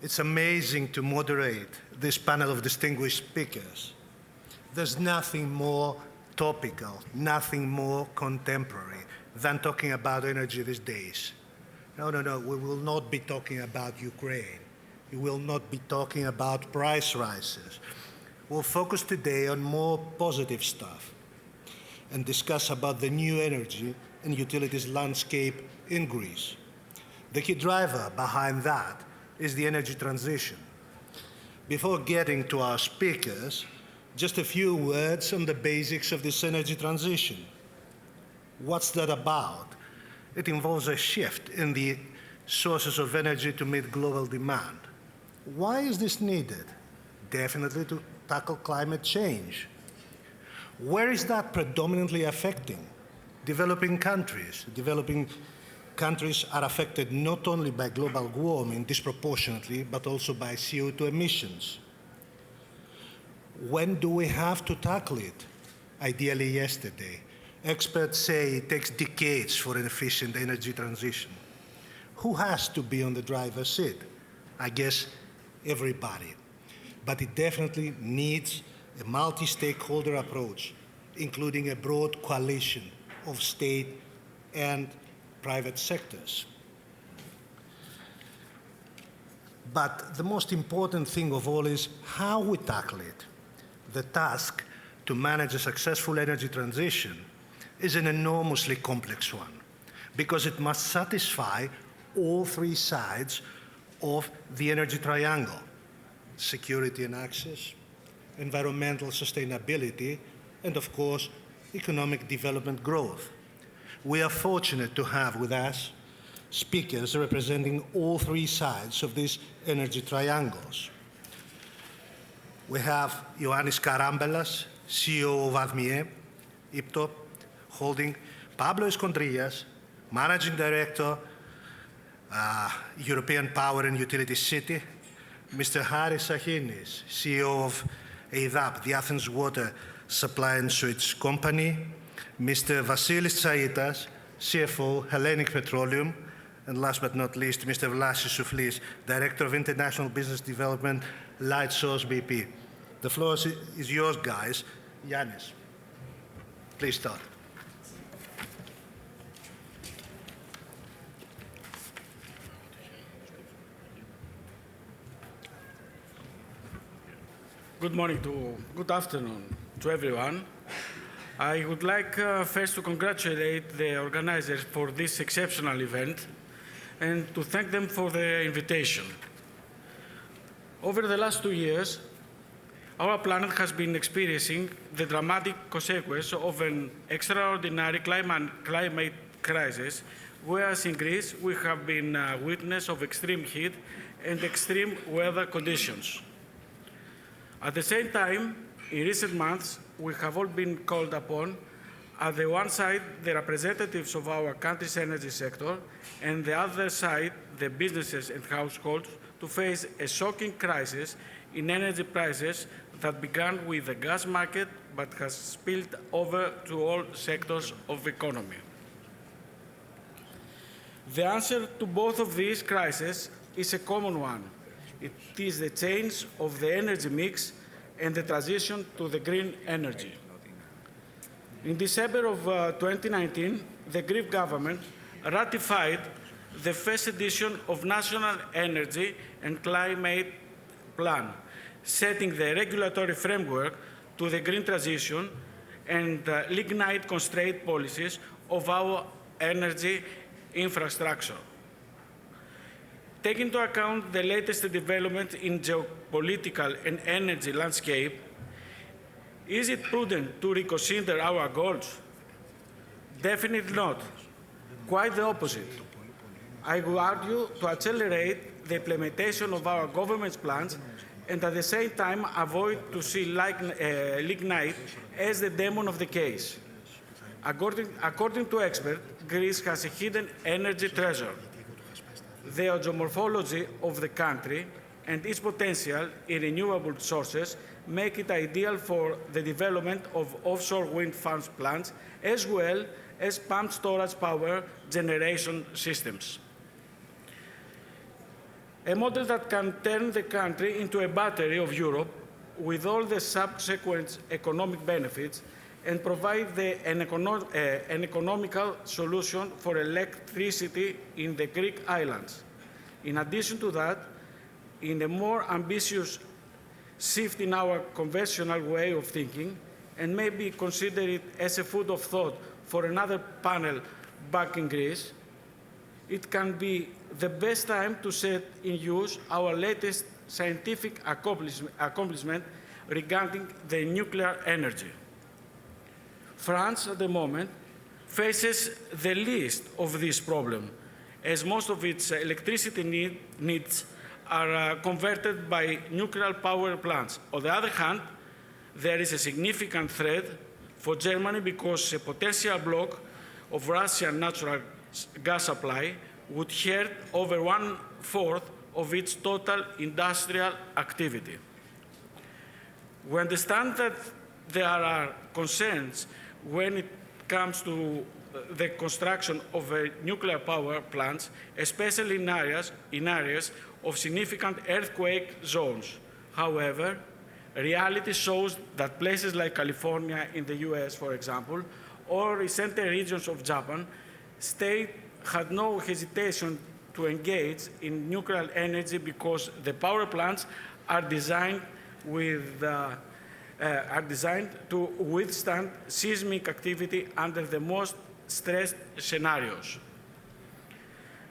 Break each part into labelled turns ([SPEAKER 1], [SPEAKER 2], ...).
[SPEAKER 1] It's amazing to moderate this panel of distinguished speakers. There's nothing more topical, nothing more contemporary than talking about energy these days. No, we will not be talking about Ukraine. We will not be talking about price rises. We'll focus today on more positive stuff and discuss about the new energy and utilities landscape in Greece. The key driver behind that is the energy transition. Before getting to our speakers, just a few words on the basics of this energy transition. What's that about? It involves a shift in the sources of energy to meet global demand. Why is this needed? Definitely to tackle climate change. Where is that predominantly affecting? Developing countries. Developing countries are affected not only by global warming disproportionately, but also by CO2 emissions. When do we have to tackle it? Ideally yesterday. Experts say it takes decades for an efficient energy transition. Who has to be on the driver's seat? I guess everybody. But it definitely needs a multi-stakeholder approach, including a broad coalition of state and private sectors. But the most important thing of all is how we tackle it. The task to manage a successful energy transition is an enormously complex one because it must satisfy all three sides of the energy triangle: security and access, environmental sustainability, and of course, economic development growth. We are fortunate to have with us speakers representing all three sides of these energy triangles. We have Ioannis Karampelas, CEO of ADMIE, IPTO, holding Pablo Escondrillas, Managing Director, European Power and Utilities Citi, Mr. Sachinis, CEO of EYDAP, the Athens Water Supply and Sewage Company, Mr. Vasilis Tsaitas, CFO, Hellenic Petroleum, and last but not least, Mr. Vlasios Souflis, Director of International Business Development, Lightsource BP. The floor is yours, guys. Yannis, please start.
[SPEAKER 2] Good afternoon to everyone. I would like first to congratulate the organizers for this exceptional event and to thank them for the invitation. Over the last 2 years, our planet has been experiencing the dramatic consequences of an extraordinary climate crisis, whereas in Greece we have been witness of extreme heat and extreme weather conditions. At the same time, in recent months, we have all been called upon, at the one side, the representatives of our country's energy sector, and the other side, the businesses and households, to face a shocking crisis in energy prices that began with the gas market but has spilled over to all sectors of the economy. The answer to both of these crises is a common one. It is the change of the energy mix and the transition to the green energy. In December of 2019, the Greek government ratified the first edition of National Energy and Climate Plan, setting the regulatory framework to the green transition and lignite constraint policies of our energy infrastructure. Taking into account the latest development in geopolitical and energy landscape, is it prudent to reconsider our goals? Definitely not. Quite the opposite. I would argue to accelerate the implementation of our government's plans and at the same time avoid to see lignite as the demon of the case. According to experts, Greece has a hidden energy treasure. The geomorphology of the country and its potential in renewable sources make it ideal for the development of offshore wind farm plants as well as pumped storage power generation systems. A model that can turn the country into a battery of Europe with all the subsequent economic benefits and provide an economical solution for electricity in the Greek islands. In addition to that, in a more ambitious shift in our conventional way of thinking, and maybe consider it as a food of thought for another panel back in Greece, it can be the best time to set in use our latest scientific accomplishment regarding the nuclear energy. France, at the moment, faces the least of this problem, as most of its electricity needs are converted by nuclear power plants. On the other hand, there is a significant threat for Germany because a potential block of Russian natural gas supply would hurt over 1/4 of its total industrial activity. We understand that there are concerns when it comes to the construction of nuclear power plants, especially in areas of significant earthquake zones. However, reality shows that places like California in the US, for example, or recent regions of Japan, state had no hesitation to engage in nuclear energy because the power plants are designed to withstand seismic activity under the most stressed scenarios.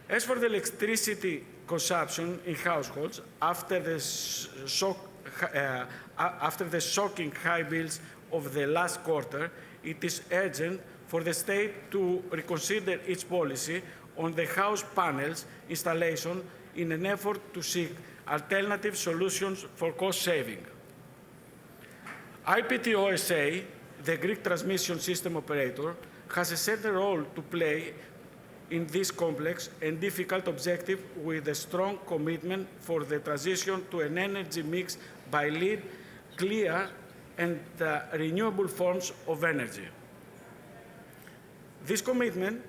[SPEAKER 2] As for the electricity consumption in households, after the shocking high bills of the last quarter, it is urgent for the state to reconsider its policy on the house panels installation in an effort to seek alternative solutions for cost saving. IPTO SA, the Greek transmission system operator, has a certain role to play in this complex and difficult objective with a strong commitment for the transition to an energy mix by lead, clear, and renewable forms of energy. This commitment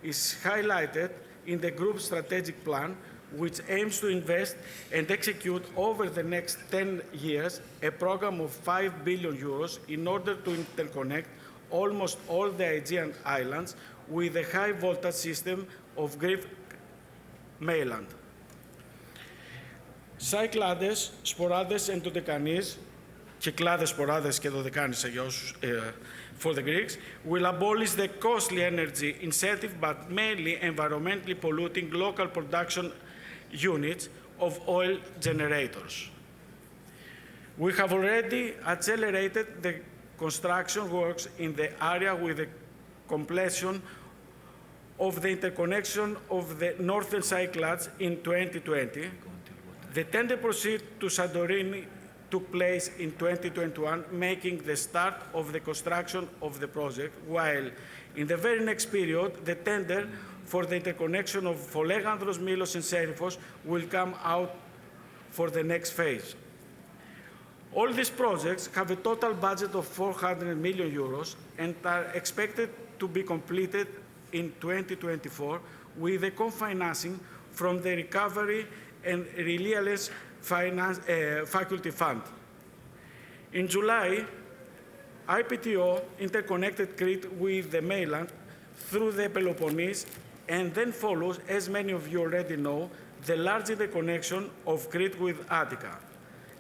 [SPEAKER 2] is highlighted in the group's strategic plan, which aims to invest and execute over the next 10 years a program of 5 billion euros in order to interconnect almost all the Aegean islands with a high voltage system of Greek mainland. Cyclades, sporades, and dodekanis, Cyclades, sporades, και δωδεκάνης for the Greeks, will abolish the costly energy incentive but mainly environmentally polluting local production units of oil generators. We have already accelerated the construction works in the area with the completion of the interconnection of the northern Cyclades in 2020. The tender proceed to Santorini took place in 2021, making the start of the construction of the project, while in the very next period, the tender for the interconnection of Folegandros, Milos, and Serifos will come out for the next phase. All these projects have a total budget of 400 million euros and are expected to be completed in 2024 with a co-financing from the Recovery and Resilience Faculty Fund. In July, IPTO interconnected Crete with the mainland through the Peloponnese, and then follows, as many of you already know, the large interconnection of Crete with Attica,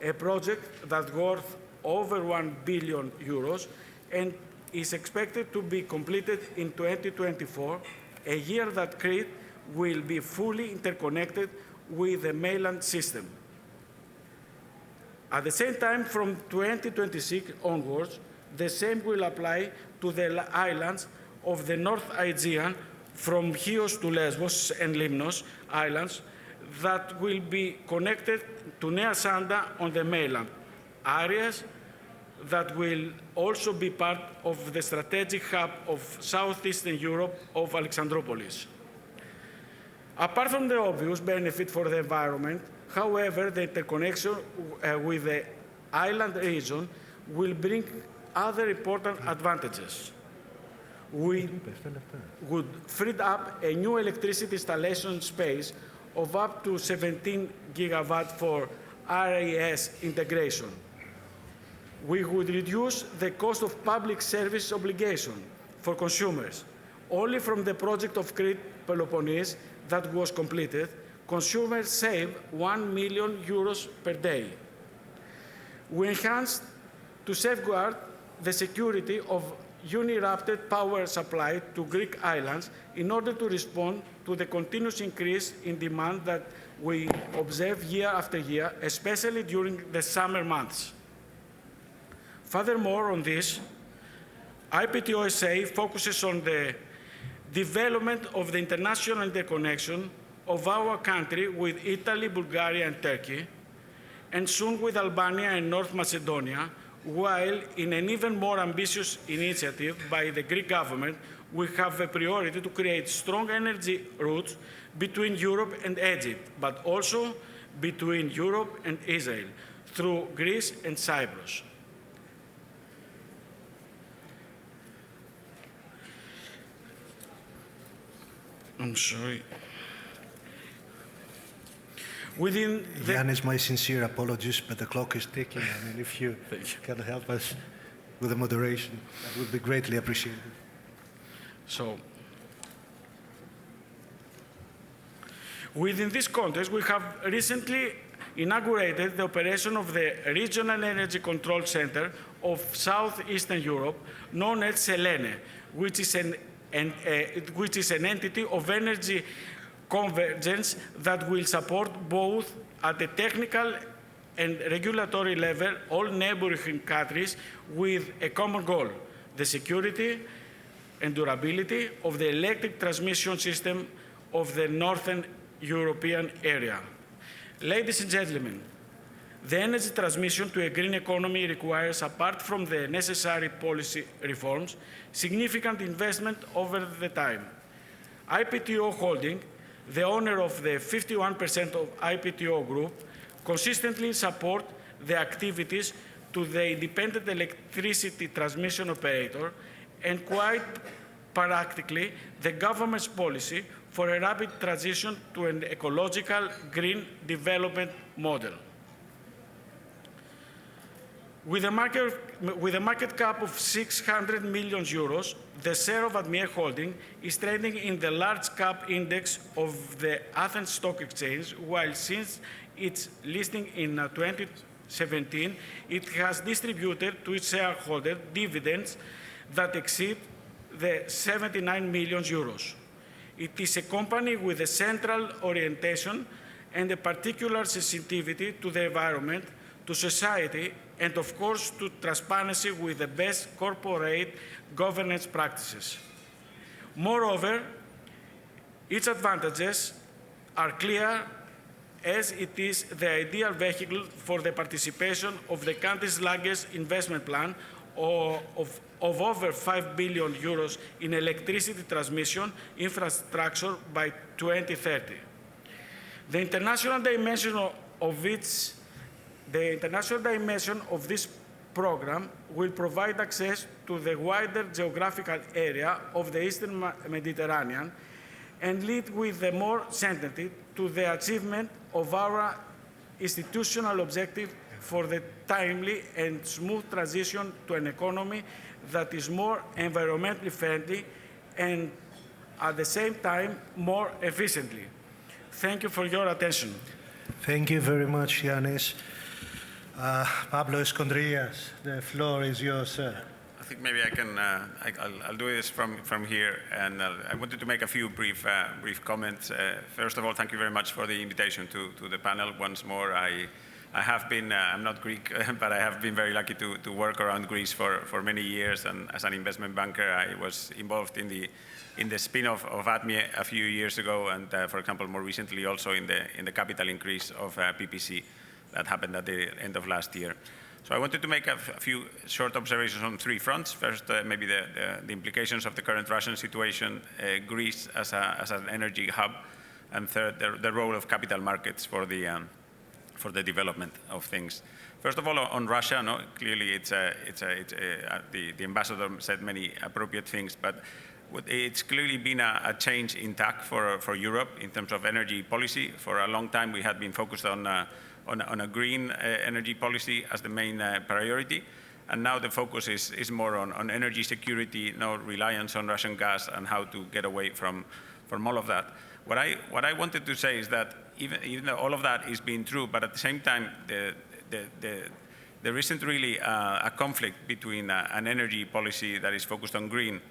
[SPEAKER 2] a project that's worth over 1 billion euros and is expected to be completed in 2024, a year that Crete will be fully interconnected with the mainland system. At the same time, from 2026 onwards, the same will apply to the islands of the North Aegean, from Chios to Lesbos and Limnos islands, that will be connected to Nea Sanda on the mainland, areas that will also be part of the strategic hub of southeastern Europe of Alexandroupolis. Apart from the obvious benefit for the environment, however, the interconnection with the island region will bring other important advantages. We would free up a new electricity installation space of up to 17 gigawatt for RAS integration. We would reduce the cost of public service obligation for consumers. Only from the project of Crete Peloponnese that was completed, consumers save €1 million per day. We enhanced to safeguard the security of uninterrupted power supply to Greek islands in order to respond to the continuous increase in demand that we observe year after year, especially during the summer months. Furthermore, on this, IPTO SA focuses on the development of the international interconnection of our country with Italy, Bulgaria, and Turkey, and soon with Albania and North Macedonia, while in an even more ambitious initiative by the Greek government, we have a priority to create strong energy routes between Europe and Egypt, but also between Europe and Israel, through Greece and Cyprus. I'm sorry. Within the...
[SPEAKER 1] Yannis, my sincere apologies, but the clock is ticking. I mean, if you can help us with the moderation, that would be greatly appreciated.
[SPEAKER 2] So, within this context, we have recently inaugurated the operation of the Regional Energy Control Center of Southeastern Europe, known as Hellenic, which is an entity of energy convergence that will support both at the technical and regulatory level all neighboring countries with a common goal, the security and durability of the electric transmission system of the Northern European area. Ladies and gentlemen, the energy transmission to a green economy requires, apart from the necessary policy reforms, significant investment over the time. IPTO Holding, the owner of the 51% of IPTO Group, consistently support the activities to the independent electricity transmission operator and quite practically the government's policy for a rapid transition to an ecological green development model. With a market cap of €600 million, the share of ADMIE Holding is trading in the large cap index of the Athens Stock Exchange, while since its listing in 2017, it has distributed to its shareholders dividends that exceed the €79 million. It is a company with a central orientation and a particular sensitivity to the environment, to society, and of course to transparency with the best corporate governance practices. Moreover, its advantages are clear, as it is the ideal vehicle for the participation of the country's largest investment plan of over €5 billion in electricity transmission infrastructure by 2030. The international dimension of this program will provide access to the wider geographical area of the Eastern Mediterranean and lead with the more certainty to the achievement of our institutional objective for the timely and smooth transition to an economy that is more environmentally friendly and at the same time more efficiently. Thank you for your attention.
[SPEAKER 1] Thank you very much, Yannis. Pablo Escondrillas, the floor is yours, sir.
[SPEAKER 3] I think maybe I can, I'll do this from here, and I wanted to make a few brief comments. First of all, thank you very much for the invitation to the panel once more. I have been, I'm not Greek, but I have been very lucky to work around Greece for many years, and as an investment banker, I was involved in the spin-off of ADMIE a few years ago, and for example, more recently also in the capital increase of PPC that happened at the end of last year. So I wanted to make a few short observations on three fronts. First, maybe the implications of the current Russian situation, Greece as an energy hub, and third, the role of capital markets for the development of things. First of all, on Russia, no, clearly the ambassador said many appropriate things, but it's clearly been a change in tack for Europe in terms of energy policy. For a long time, we had been focused on a green energy policy as the main priority. And now the focus is more on energy security, no reliance on Russian gas, and how to get away from all of that. What I wanted to say is that even though all of that is being true, but at the same time, there isn't really a conflict between an energy policy that is focused on green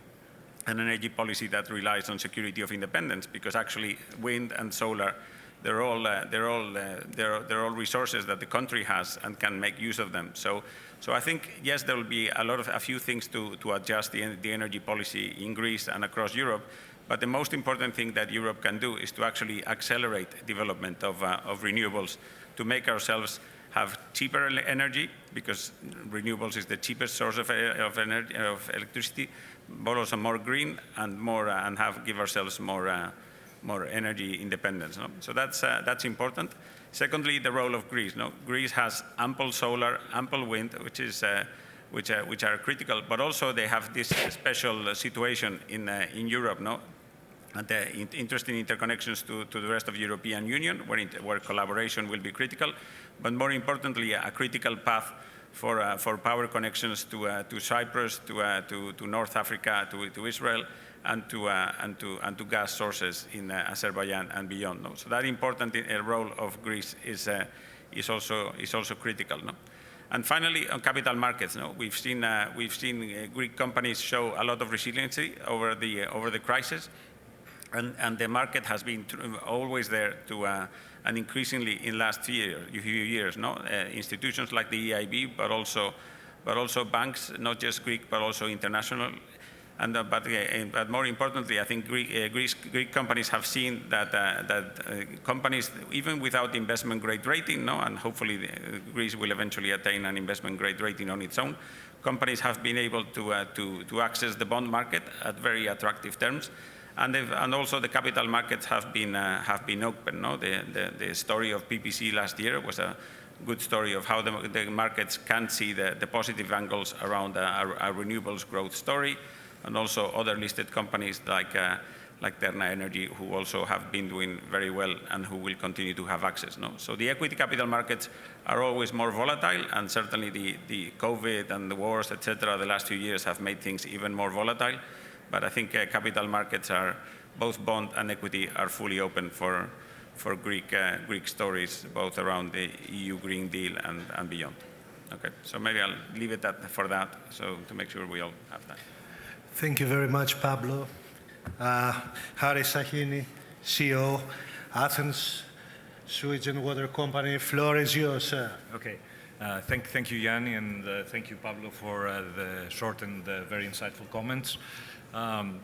[SPEAKER 3] and an energy policy that relies on security of independence, because actually wind and solar, they're all resources that the country has and can make use of them. So I think, yes, there will be a few things to adjust the energy policy in Greece and across Europe, but the most important thing that Europe can do is to actually accelerate development of renewables, to make ourselves have cheaper energy, because renewables is the cheapest source of electricity, but also more green and give ourselves more energy independence. No? So that's important. Secondly, the role of Greece. No? Greece has ample solar, ample wind, which are critical, but also they have this special situation in Europe. No? And the interesting interconnections to the rest of the European Union, where collaboration will be critical, but more importantly, a critical path for power connections to Cyprus, to North Africa, to Israel, and to gas sources in Azerbaijan and beyond. No? So that important role of Greece is also critical. No? And finally, on capital markets, no? we've seen Greek companies show a lot of resiliency over the crisis. And the market has been always there to, and increasingly in last few years, no? Institutions like the EIB, but also banks, not just Greek, but also international. And but more importantly, I think Greek companies have seen that companies, even without investment grade rating, no, and hopefully Greece will eventually attain an investment grade rating on its own, companies have been able to access the bond market at very attractive terms. And also the capital markets have been open. No? The story of PPC last year was a good story of how the markets can see the positive angles around our renewables growth story, and also other listed companies like Terna Energy, who also have been doing very well and who will continue to have access. No? So the equity capital markets are always more volatile, and certainly the COVID and the wars, etc., the last few years have made things even more volatile. But I think capital markets are, both bond and equity, are fully open for Greek stories, both around the EU Green Deal and beyond. Okay, so maybe I'll leave it for that, so to make sure we all have time.
[SPEAKER 1] Thank you very much, Pablo. Haris Sachinis, CEO, Athens Sewage and Water Company. Floor is yours, sir.
[SPEAKER 4] Okay. Thank you, Yannis, and thank you, Pablo, for the short and very insightful comments. And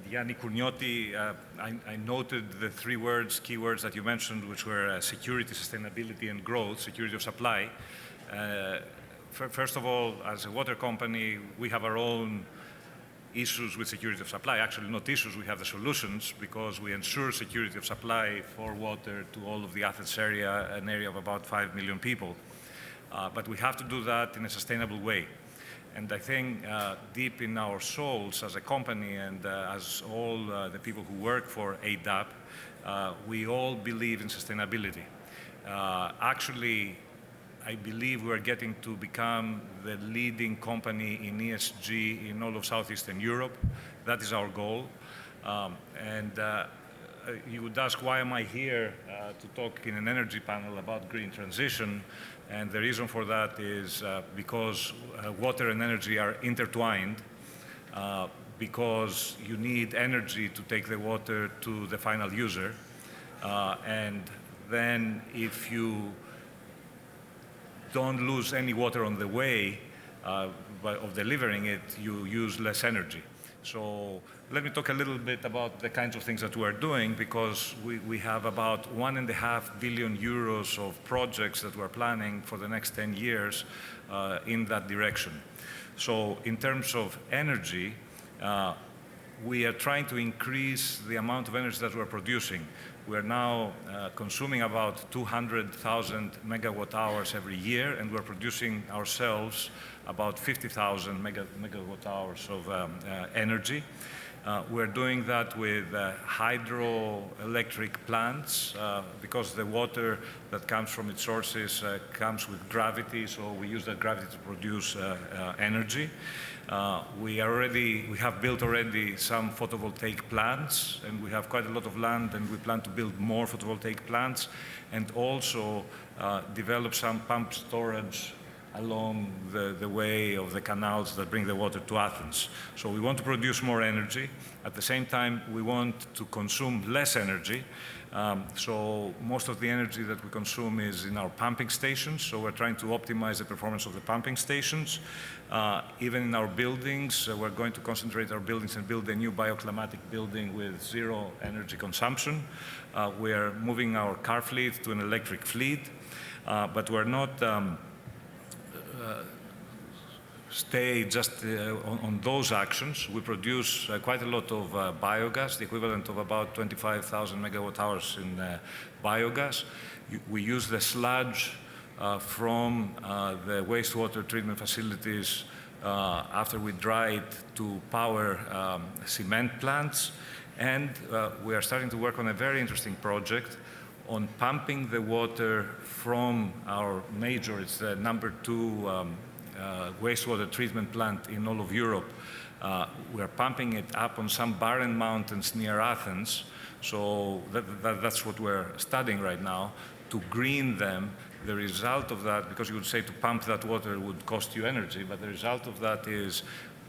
[SPEAKER 4] Yannis, Kourniotis, I noted the key words that you mentioned, which were security, sustainability, and growth, security of supply. First of all, as a water company, we have our own issues with security of supply. Actually, not issues, we have the solutions, because we ensure security of supply for water to all of the Athens area, an area of about 5 million people. But we have to do that in a sustainable way. And I think deep in our souls as a company, and as all the people who work for ADMIE, we all believe in sustainability. Actually, I believe we're getting to become the leading company in ESG in all of Southeastern Europe. That is our goal. You would ask, why am I here to talk in an energy panel about green transition? And the reason for that is because water and energy are intertwined, because you need energy to take the water to the final user. And then if you don't lose any water on the way of delivering it, you use less energy. So let me talk a little bit about the kinds of things that we're doing, because we have about 1.5 billion euros of projects that we're planning for the next 10 years in that direction. So in terms of energy, we are trying to increase the amount of energy that we're producing. We're now consuming about 200,000 megawatt hours every year, and we're producing ourselves about 50,000 megawatt hours of energy. We're doing that with hydroelectric plants because the water that comes from its sources comes with gravity, so we use that gravity to produce energy. We have built already some photovoltaic plants, and we have quite a lot of land, and we plan to build more photovoltaic plants, and also develop some pump storage along the way of the canals that bring the water to Athens. So we want to produce more energy. At the same time, we want to consume less energy. So most of the energy that we consume is in our pumping stations. So we're trying to optimize the performance of the pumping stations. Even in our buildings, we're going to concentrate our buildings and build a new bioclimatic building with zero energy consumption. We are moving our car fleet to an electric fleet, but we're not stay just on those actions. We produce quite a lot of biogas, the equivalent of about 25,000 megawatt hours in biogas. We use the sludge from the wastewater treatment facilities after we dry it to power cement plants. And we are starting to work on a very interesting project on pumping the water from our major, it's the #2 wastewater treatment plant in all of Europe. We're pumping it up on some barren mountains near Athens. So that's what we're studying right now, to green them. The result of that, because you would say to pump that water would cost you energy, but the result of that is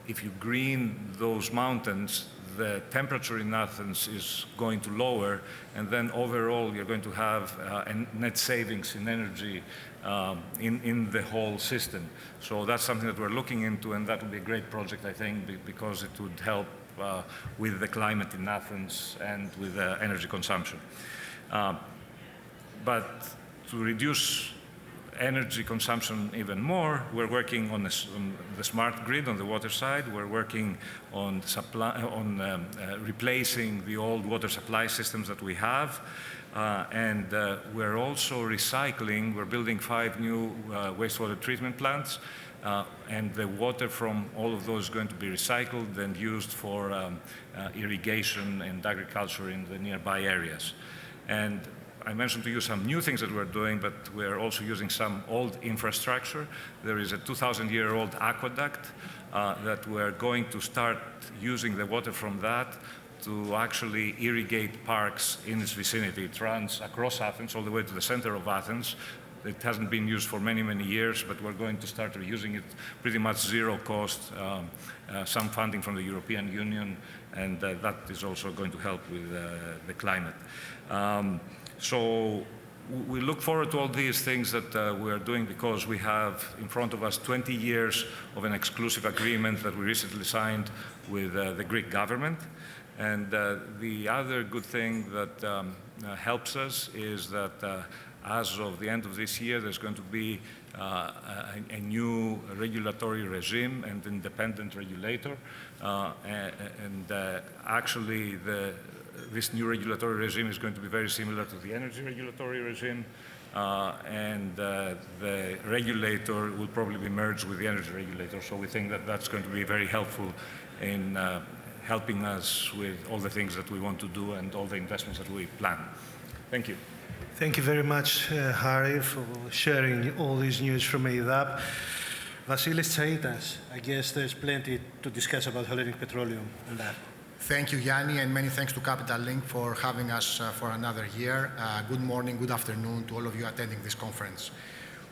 [SPEAKER 4] if you green those mountains, the temperature in Athens is going to lower, and then overall you're going to have a net savings in energy in the whole system. So that's something that we're looking into, and that would be a great project, I think, because it would help with the climate in Athens and with energy consumption. But to reduce energy consumption even more, we're working on the smart grid on the water side. We're working on replacing the old water supply systems that we have. And we're also recycling. We're building 5 new wastewater treatment plants. And the water from all of those is going to be recycled and used for irrigation and agriculture in the nearby areas. And I mentioned to you some new things that we're doing, but we're also using some old infrastructure. There is a 2,000-year-old aqueduct that we're going to start using the water from that to actually irrigate parks in its vicinity. It runs across Athens all the way to the center of Athens. It hasn't been used for many, many years, but we're going to start reusing it pretty much zero cost, some funding from the European Union, and that is also going to help with the climate. So we look forward to all these things that we are doing because we have in front of us 20 years of an exclusive agreement that we recently signed with the Greek government. And the other good thing that helps us is that as of the end of this year, there's going to be a new regulatory regime and independent regulator. Actually, this new regulatory regime is going to be very similar to the energy regulatory regime, and the regulator will probably be merged with the energy regulator. So we think that that's going to be very helpful in helping us with all the things that we want to do and all the investments that we plan. Thank you.
[SPEAKER 1] Thank you very much, Harry, for sharing all this news from EYDAP. Vasilis, Tsaitas, I guess there's plenty to discuss about Hellenic Petroleum and that.
[SPEAKER 5] Thank you, Yannis, and many thanks to Capital Link for having us for another year. Good morning, good afternoon to all of you attending this conference.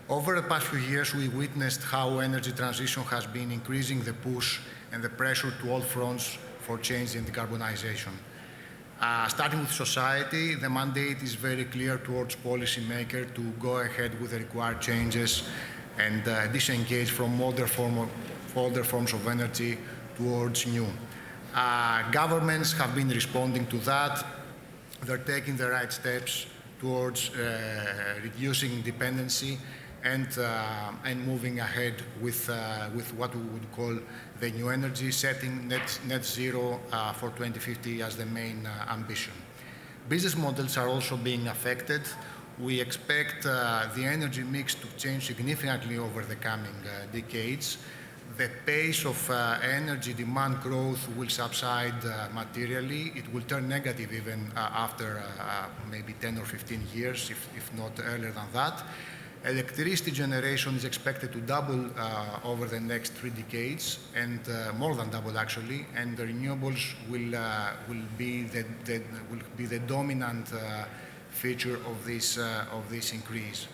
[SPEAKER 5] Over the past few years, we witnessed how energy transition has been increasing the push and the pressure to all fronts for change and decarbonization. Starting with society, the mandate is very clear towards policymakers to go ahead with the required changes and disengage from older forms of energy towards new. Governments have been responding to that. They're taking the right steps towards reducing dependency and moving ahead with what we would call the new energy, setting net zero for 2050 as the main ambition. Business models are also being affected. We expect the energy mix to change significantly over the coming decades. the pace of energy demand growth will subside materially. It will turn negative even after maybe 10 or 15 years, if not earlier than that. Electricity generation is expected to double over the next 3 decades, and more than double actually, and the renewables will be the dominant feature of this increase.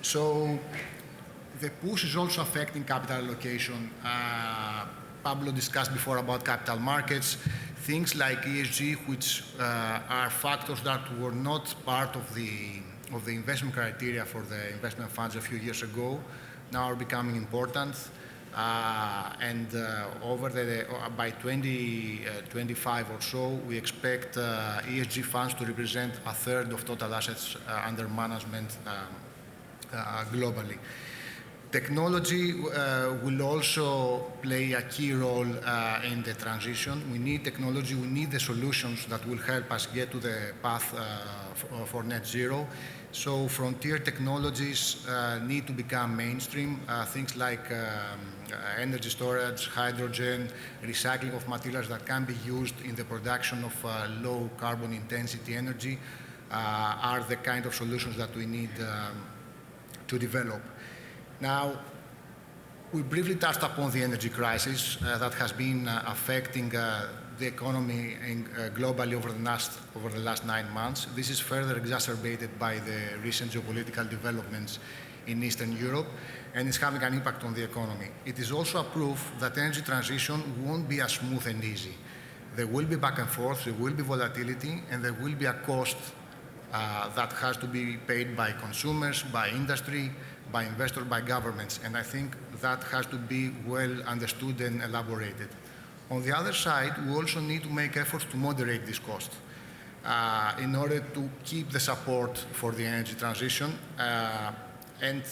[SPEAKER 5] So the push is also affecting capital allocation. Pablo discussed before about capital markets. Things like ESG, which are factors that were not part of the investment criteria for the investment funds a few years ago, now are becoming important. By 2025 or so, we expect ESG funds to represent a third of total assets under management globally. Technology will also play a key role in the transition. We need technology, we need the solutions that will help us get to the path for net zero. So frontier technologies need to become mainstream. Things like energy storage, hydrogen, recycling of materials that can be used in the production of low carbon intensity energy are the kind of solutions that we need to develop. Now, we briefly touched upon the energy crisis that has been affecting the economy globally over the last 9 months. This is further exacerbated by the recent geopolitical developments in Eastern Europe, and it's having an impact on the economy. It is also a proof that energy transition won't be as smooth and easy. There will be back and forth, there will be volatility, and there will be a cost that has to be paid by consumers, by industry, by investors, by governments, and I think that has to be well understood and elaborated. On the other side, we also need to make efforts to moderate this cost in order to keep the support for the energy transition and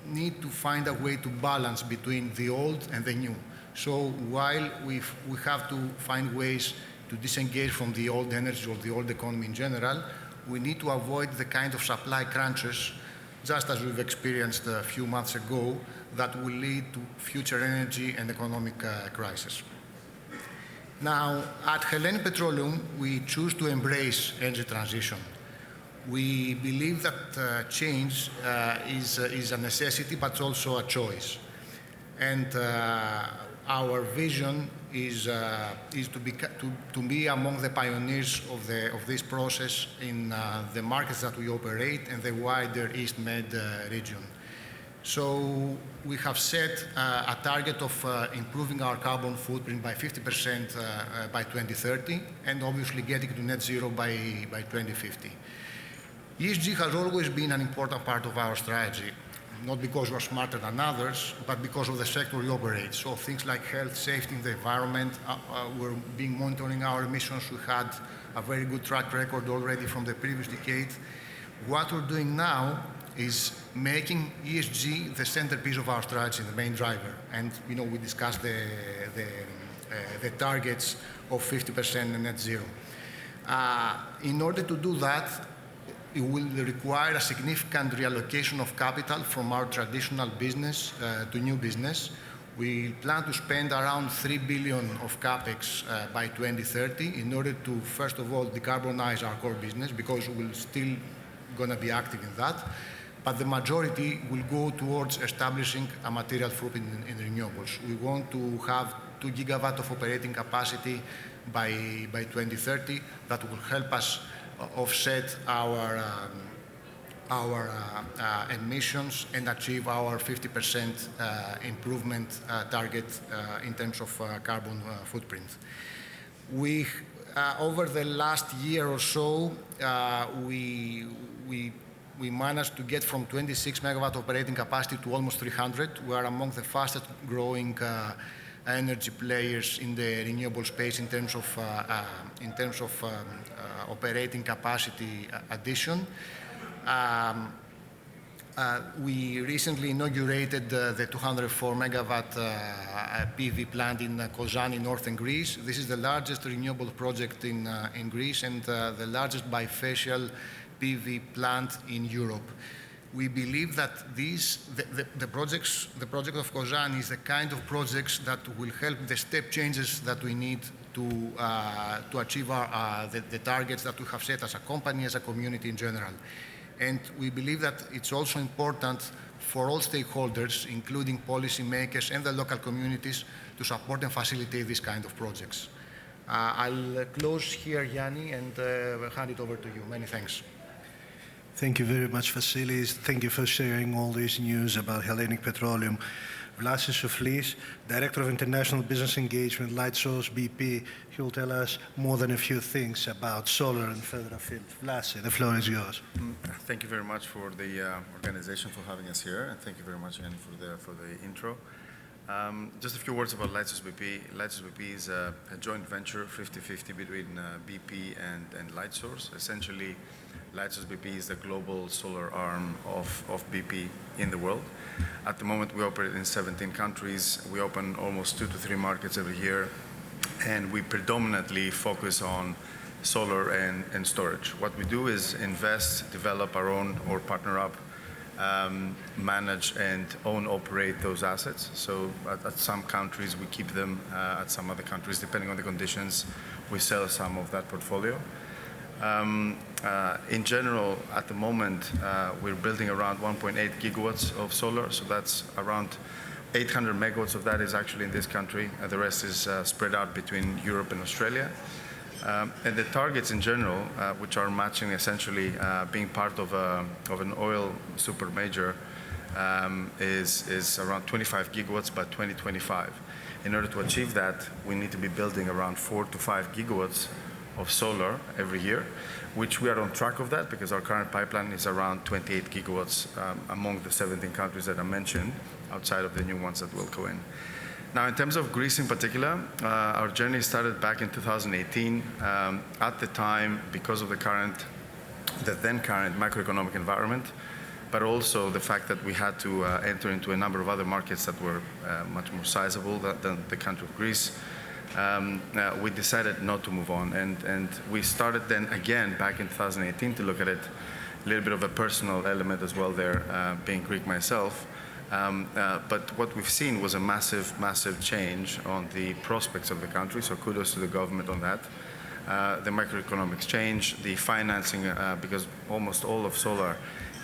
[SPEAKER 5] need to find a way to balance between the old and the new. So while we have to find ways to disengage from the old energy or the old economy in general, we need to avoid the kind of supply crunches, just as we've experienced a few months ago, that will lead to future energy and economic crisis. Now, at Hellenic Petroleum, we choose to embrace energy transition. We believe that change is a necessity, but also a choice. And our vision is to be among the pioneers of this process in the markets that we operate and the wider East Med region. So we have set a target of improving our carbon footprint by 50% by 2030, and obviously getting to net zero by 2050. ESG has always been an important part of our strategy, not because we're smarter than others, but because of the sector we operate. So things like health, safety in the environment, we're monitoring our emissions. We had a very good track record already from the previous decade. What we're doing now is making ESG the centerpiece of our strategy, the main driver. And we discussed the targets of 50% and net zero. In order to do that, it will require a significant reallocation of capital from our traditional business to new business. We plan to spend around 3 billion of capex by 2030 in order to, first of all, decarbonize our core business, because we're still going to be active in that. But the majority will go towards establishing a material footprint in renewables. We want to have 2 gigawatt of operating capacity by 2030 that will help us offset our emissions and achieve our 50% improvement target in terms of carbon footprint. Over the last year or so, we managed to get from 26 megawatt operating capacity to almost 300. We are among the fastest growing energy players in the renewable space in terms of operating capacity addition. We recently inaugurated the 204 megawatt PV plant in Kozani, northern Greece. This is the largest renewable project in Greece and the largest bifacial PV plant in Europe. we believe that the project of Kozani is the kind of projects that will help the step changes that we need to achieve the targets that we have set as a company, as a community in general. And we believe that it's also important for all stakeholders, including policymakers and the local communities, to support and facilitate these kind of projects. I'll close here, Yannis, and hand it over to you. Many thanks.
[SPEAKER 1] Thank you very much, Vasilis. Thank you for sharing all this news about Hellenic Petroleum. Vlasios Souflis, Director of International Business Engagement, Lightsource BP, he will tell us more than a few things about solar and further afield. Vlasi, the floor is yours.
[SPEAKER 6] Thank you very much for the organization for having us here, and thank you very much again for the intro. Just a few words about Lightsource BP. Lightsource BP is a joint venture, 50-50 between BP and Lightsource. Essentially, Lightsource BP is the global solar arm of BP in the world. At the moment, we operate in 17 countries. We open almost 2 to 3 markets every year, and we predominantly focus on solar and storage. What we do is invest, develop our own or partner up, manage and operate those assets. So at some countries, we keep them. At some other countries, depending on the conditions, we sell some of that portfolio. In general, at the moment, we're building around 1.8 gigawatts of solar, so that's around 800 megawatts of that is actually in this country. The rest is spread out between Europe and Australia. And the targets in general, which are matching essentially being part of an oil super major, is around 25 gigawatts by 2025. In order to achieve that, we need to be building around 4 to 5 gigawatts of solar every year, which we are on track of that because our current pipeline is around 28 gigawatts among the 17 countries that I mentioned, outside of the new ones that will go in. Now, in terms of Greece in particular, our journey started back in 2018. At the time, because of the then current macroeconomic environment, but also the fact that we had to enter into a number of other markets that were much more sizable than the country of Greece. We decided not to move on, and we started then again back in 2018 to look at it, a little bit of a personal element as well there, being Greek myself. But what we've seen was a massive change on the prospects of the country, so kudos to the government on that. The macroeconomics change, the financing, because almost all of solar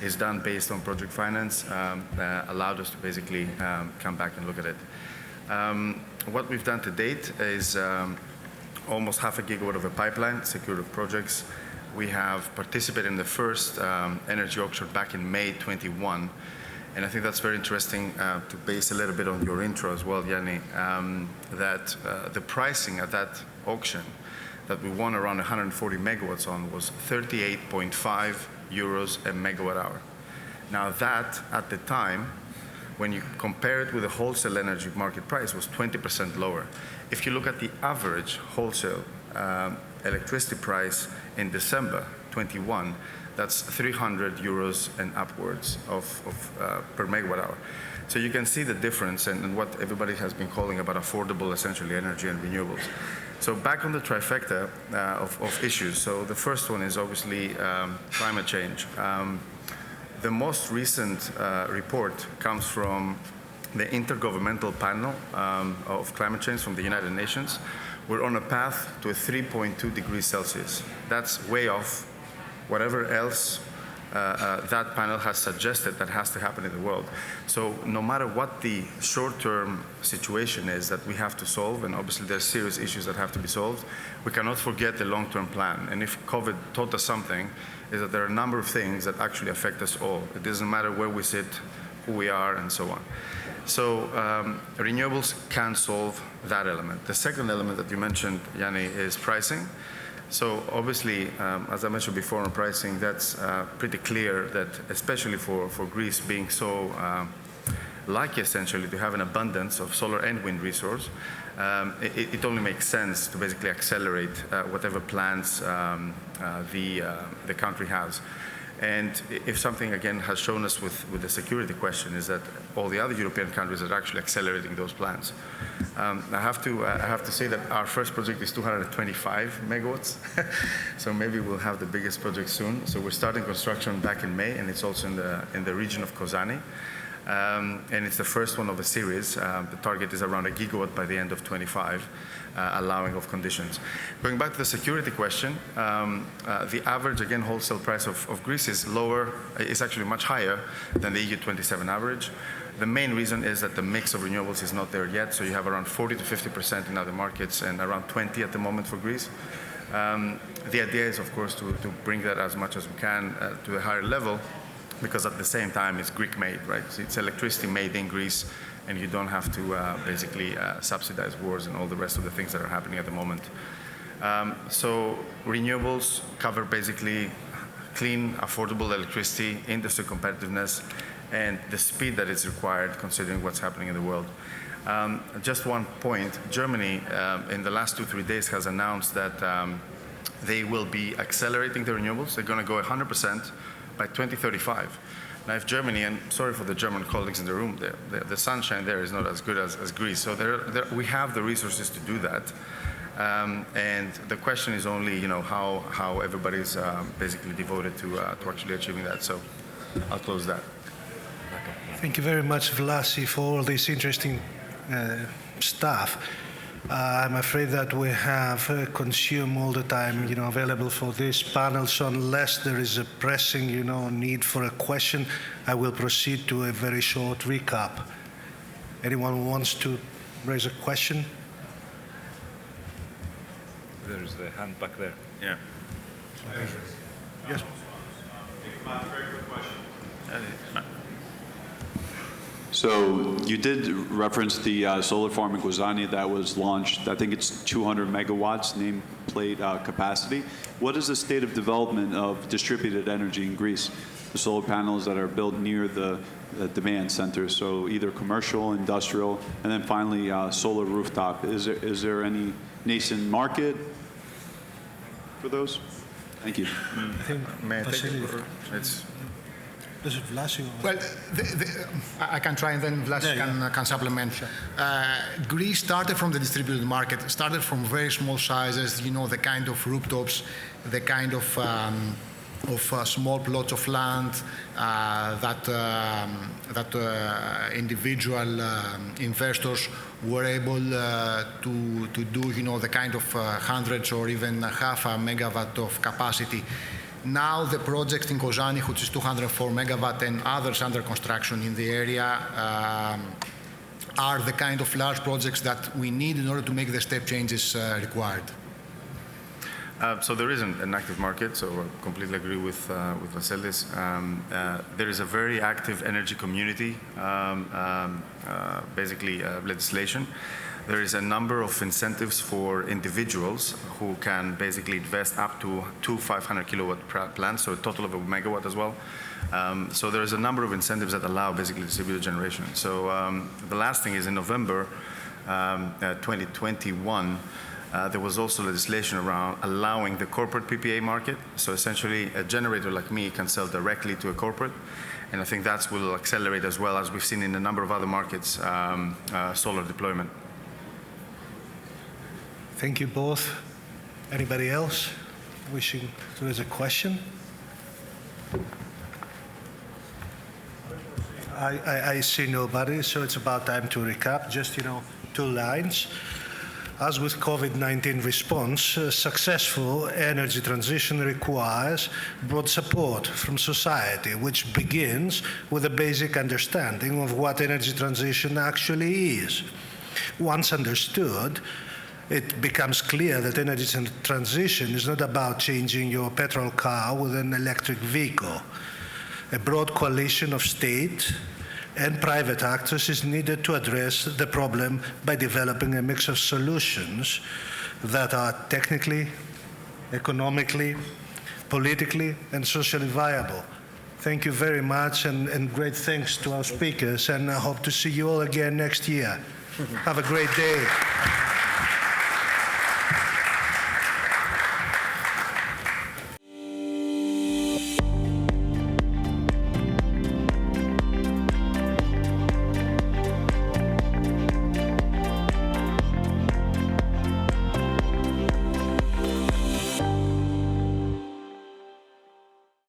[SPEAKER 6] is done based on project finance, allowed us to basically come back and look at it. What we've done to date is almost half a gigawatt of a pipeline, secured of projects. We have participated in the first energy auction back in May 21, and I think that's very interesting to base a little bit on your intro as well, Yannis, that the pricing at that auction that we won around 140 megawatts on was 38.5 euros a megawatt hour. Now that, at the time, when you compare it with the wholesale energy market price, was 20% lower. If you look at the average wholesale electricity price in December 21, that's 300 euros and upwards per megawatt hour. So you can see the difference and what everybody has been calling about affordable, essentially, energy and renewables. So back on the trifecta of issues. So the first one is obviously climate change. The most recent report comes from the Intergovernmental Panel of Climate Change from the United Nations. We're on a path to a 3.2 degrees Celsius. That's way off whatever else that panel has suggested that has to happen in the world. So no matter what the short-term situation is that we have to solve, and obviously there's serious issues that have to be solved, we cannot forget the long-term plan. And if COVID taught us something, is that there are a number of things that actually affect us all. It doesn't matter where we sit, who we are, and so on. So renewables can solve that element. The second element that you mentioned, Yannis, is pricing. So obviously, as I mentioned before on pricing, that's pretty clear that especially for Greece being so lucky essentially to have an abundance of solar and wind resource, it only makes sense to basically accelerate whatever plans the country has. And if something, again, has shown us with the security question is that all the other European countries are actually accelerating those plans. I have to say that our first project is 225 megawatts, so maybe we'll have the biggest project soon. So we're starting construction back in May, and it's also in the region of Kozani. And it's the first one of a series. The target is around 1 gigawatt by the end of 25, allowing of conditions. Going back to the security question, the average, again, wholesale price of Greece is lower, is actually much higher than the EU 27 average. The main reason is that the mix of renewables is not there yet, so you have around 40 to 50% in other markets and around 20 at the moment for Greece. The idea is, of course, to bring that as much as we can to a higher level, because at the same time it's Greek-made, right? So it's electricity made in Greece, and you don't have to basically subsidize wars and all the rest of the things that are happening at the moment. So renewables cover basically clean, affordable electricity, industry competitiveness, and the speed that is required considering what's happening in the world. Just one point, Germany in the last 2-3 days has announced that they will be accelerating the renewables. They're going to go 100% by 2035. Now, if Germany, and sorry for the German colleagues in the room, the sunshine there is not as good as Greece. So we have the resources to do that. And the question is only, how everybody's basically devoted to actually achieving that. So I'll close that.
[SPEAKER 1] Thank you very much, Vlasi, for all this interesting stuff. I'm afraid that we have consumed all the time, available for this panel. So unless there is a pressing, need for a question, I will proceed to a very short recap. Anyone who wants to raise a question?
[SPEAKER 4] There's the hand back there.
[SPEAKER 3] Yeah.
[SPEAKER 1] Yes.
[SPEAKER 7] Very quick question.
[SPEAKER 8] So you did reference the solar farm in Kozani that was launched. I think it's 200 megawatts nameplate capacity. What is the state of development of distributed energy in Greece? The solar panels that are built near the demand centers, so either commercial, industrial, and then finally solar rooftop. Is there any nascent market for those? Thank you.
[SPEAKER 6] May I take
[SPEAKER 1] Vasilis.
[SPEAKER 6] It's
[SPEAKER 1] This is Vlasios.
[SPEAKER 5] Well, I can try and then Vlasios can supplement. Greece started from the distributed market, started from very small sizes, the kind of rooftops, the kind of small plots of land that individual investors were able to do, the kind of hundreds or even half a megawatt of capacity. Now the project in Kozani, which is 204 megawatt, and others under construction in the area are the kind of large projects that we need in order to make the step changes required.
[SPEAKER 6] So there is an active market, so I completely agree with Vasilis. There is a very active energy community, legislation. There is a number of incentives for individuals who can basically invest up to 2 500 kilowatt plants, so a total of a megawatt as well. So there is a number of incentives that allow basically distributed generation. So the last thing is in November 2021, there was also legislation around allowing the corporate PPA market. So essentially a generator like me can sell directly to a corporate. And I think that will accelerate as well, as we've seen in a number of other markets, solar deployment.
[SPEAKER 1] Thank you both. Anybody else wishing to raise a question? I see nobody, so it's about time to recap. Just, 2 lines. As with COVID-19 response, successful energy transition requires broad support from society, which begins with a basic understanding of what energy transition actually is. Once understood, it becomes clear that energy transition is not about changing your petrol car with an electric vehicle. A broad coalition of state and private actors is needed to address the problem by developing a mix of solutions that are technically, economically, politically, and socially viable. Thank you very much, and great thanks to our speakers, and I hope to see you all again next year. Have a great day.